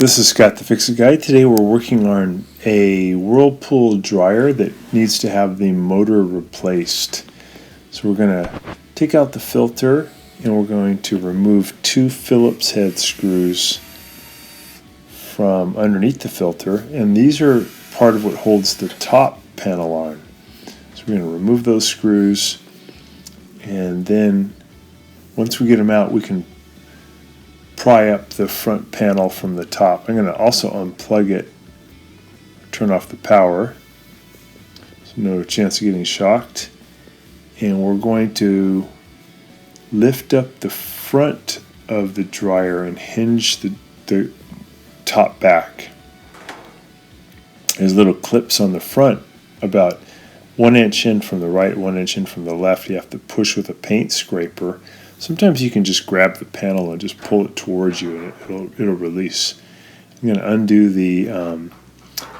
This is Scott the Fix-It Guy. Today we're working on a Whirlpool dryer that needs to have the motor replaced. So we're going to take out the filter and we're going to remove two Phillips head screws from underneath the filter, and these are part of what holds the top panel on. So we're going to remove those screws, and then once we get them out we can pry up the front panel from the top. I'm going to also unplug it, turn off the power, so no chance of getting shocked. And we're going to lift up the front of the dryer and hinge the top back. There's little clips on the front about 1 inch in from the right, 1 inch in from the left. You have to push with a paint scraper. Sometimes you can just grab the panel and just pull it towards you and it'll release. I'm going to undo the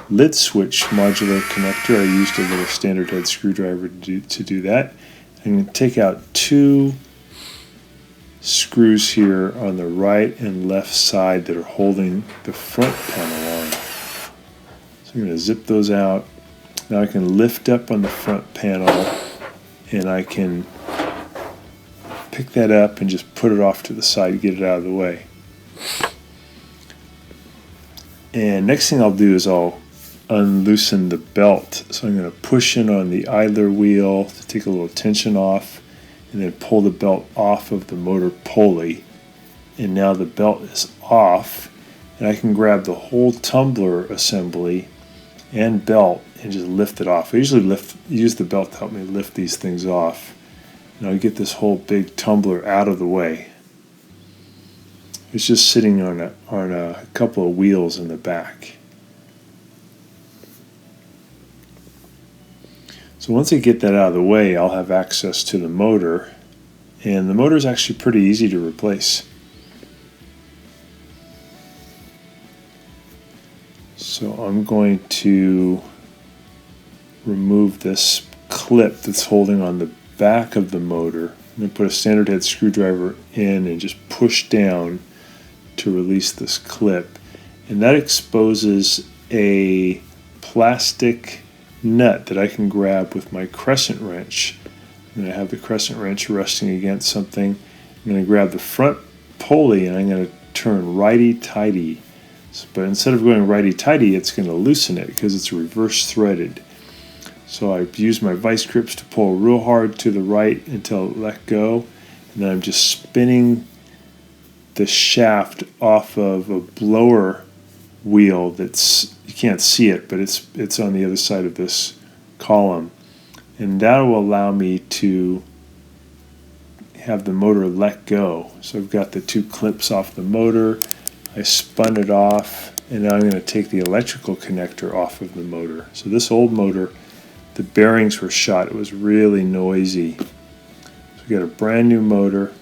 lid switch modular connector. I used a little standard head screwdriver to do that. I'm going to take out two screws here on the right and left side that are holding the front panel on. So I'm going to zip those out. Now I can lift up on the front panel and I can pick that up and just put it off to the side, get it out of the way. And next thing I'll do is I'll unloosen the belt. So I'm going to push in on the idler wheel to take a little tension off, and then pull the belt off of the motor pulley. And now the belt is off, and I can grab the whole tumbler assembly and belt and just lift it off. I usually use the belt to help me lift these things off. And I'll get this whole big tumbler out of the way. It's just sitting on a couple of wheels in the back. So once I get that out of the way, I'll have access to the motor, and the motor is actually pretty easy to replace. So I'm going to remove this clip that's holding on the back of the motor. I'm going to put a standard head screwdriver in and just push down to release this clip, and that exposes a plastic nut that I can grab with my crescent wrench. I'm going to have the crescent wrench resting against something. I'm going to grab the front pulley and I'm going to turn righty-tighty. But instead of going righty-tighty, it's going to loosen it because it's reverse threaded. So I use my vice grips to pull real hard to the right until it let go, and then I'm just spinning the shaft off of a blower wheel that's, you can't see it, but it's on the other side of this column, and that will allow me to have the motor let go. So I've got the two clips off the motor, I spun it off, and now I'm going to take the electrical connector off of the motor. So this old motor, the bearings were shot. It was really noisy. So we got a brand new motor.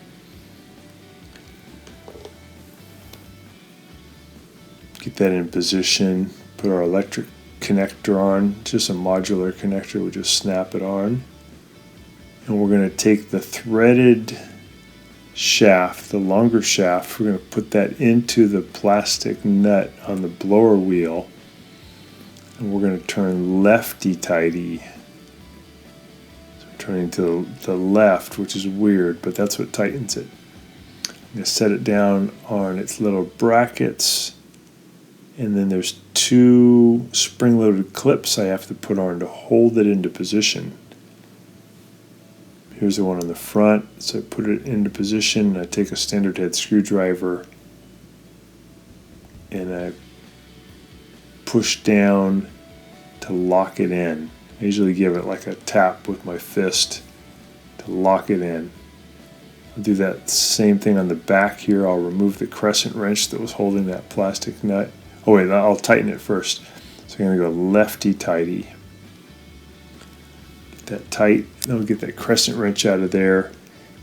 Get that in position. Put our electric connector on. Just a modular connector. We just snap it on. And we're going to take the threaded shaft, the longer shaft, we're going to put that into the plastic nut on the blower wheel. And we're going to turn lefty-tighty. So we're turning to the left, which is weird, but that's what tightens it. I'm going to set it down on its little brackets, and then there's two spring-loaded clips I have to put on to hold it into position. Here's the one on the front, so I put it into position, and I take a standard head screwdriver and I push down to lock it in. I usually give it like a tap with my fist to lock it in. I'll do that same thing on the back here. I'll remove the crescent wrench that was holding that plastic nut. Oh wait, I'll tighten it first. So I'm going to go lefty-tighty. Get that tight. Then we'll get that crescent wrench out of there.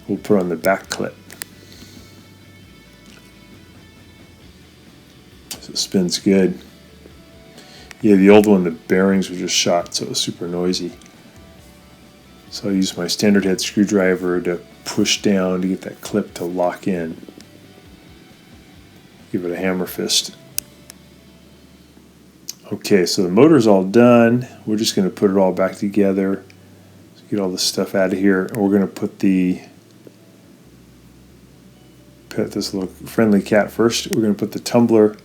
We'll put on the back clip. So it spins good. Yeah, the old one, the bearings were just shot, so it was super noisy. So I use my standard head screwdriver to push down to get that clip to lock in. Give it a hammer fist. Okay, so the motor's all done. We're just going to put it all back together. Get all this stuff out of here. And we're going to put this little friendly cat first. We're going to put the tumbler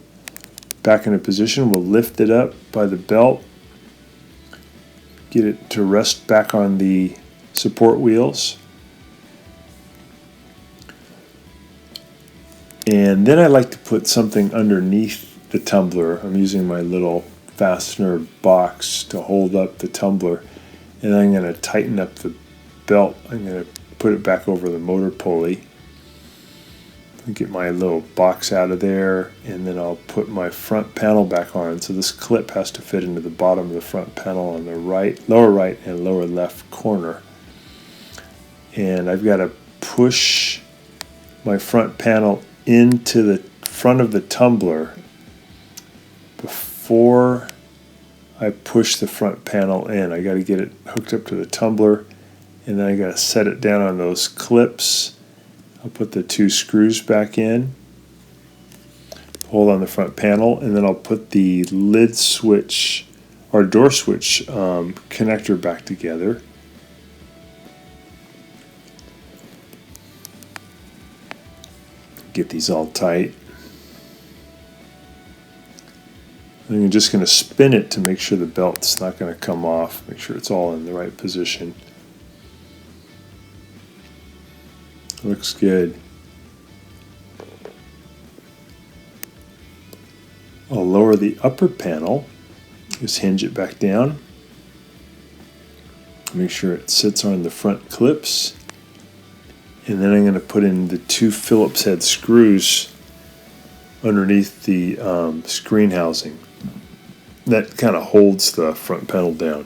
back into position. We'll lift it up by the belt. Get it to rest back on the support wheels. And then I like to put something underneath the tumbler. I'm using my little fastener box to hold up the tumbler. And I'm going to tighten up the belt. I'm going to put it back over the motor pulley. Get my little box out of there, and then I'll put my front panel back on. So this clip has to fit into the bottom of the front panel on the lower right and lower left corner. And I've got to push my front panel into the front of the tumbler before I push the front panel in. I got to get it hooked up to the tumbler, and then I got to set it down on those clips. I'll put the 2 screws back in, hold on the front panel, and then I'll put the lid switch or door switch connector back together. Get these all tight. And I'm just going to spin it to make sure the belt's not going to come off, make sure it's all in the right position. Looks good. I'll lower the upper panel, just hinge it back down. Make sure it sits on the front clips. And then I'm going to put in the 2 Phillips head screws underneath the screen housing. That kind of holds the front panel down.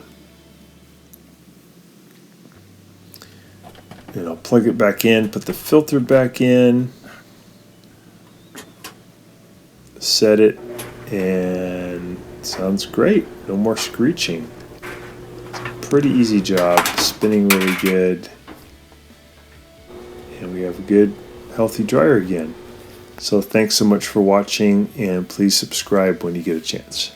And I'll plug it back in, put the filter back in, set it, and it sounds great. No more screeching. It's a pretty easy job, spinning really good, and we have a good, healthy dryer again. So thanks so much for watching, and please subscribe when you get a chance.